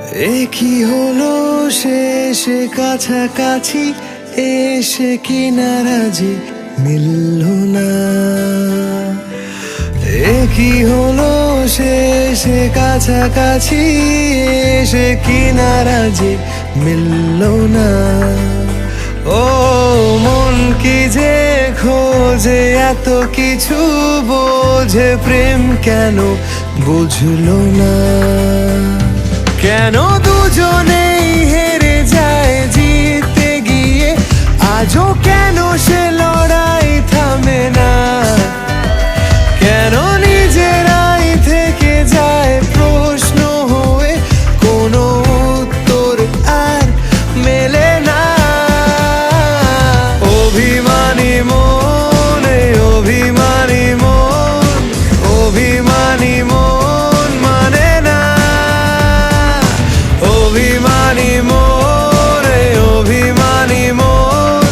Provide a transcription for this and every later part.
কি হলো শেষে কাছাকাছি এসে কিনারাজি মিলল না। কি হলো শেষে কাছাকাছি এসে কিনারাজি মিলল না। ও মন কি যে খোঁজে এত কিছু বোঝে প্রেম কেন বুঝলো না। কেন দুজনেই হেরে যায় জিততে গিয়ে, আজও কেন সে লড়াই থামে না। কেন নিজেরাই থেকে যায় প্রশ্ন হয়ে, কোনো উত্তর আর মেলে না। অভিমানী মন, অভিমানী মন, অভিমানী মন মানে না। অভিমানী মন, অভিমানী মন,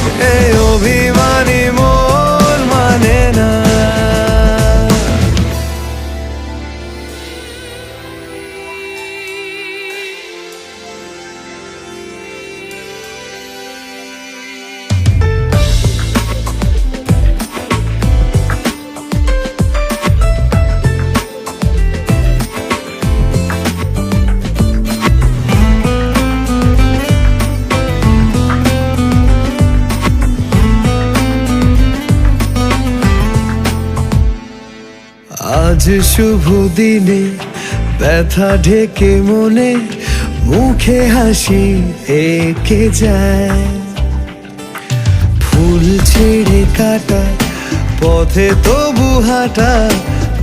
অভিমানী মন মানে না। আজ শুভ দিনে ব্যথা ঢেকে মনে, মুখে হাসি এঁকে যায়। ফুল ছেড়ে কাটা পথে তবু হাঁটা,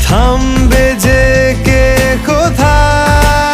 থামবে যে কে কোথায়।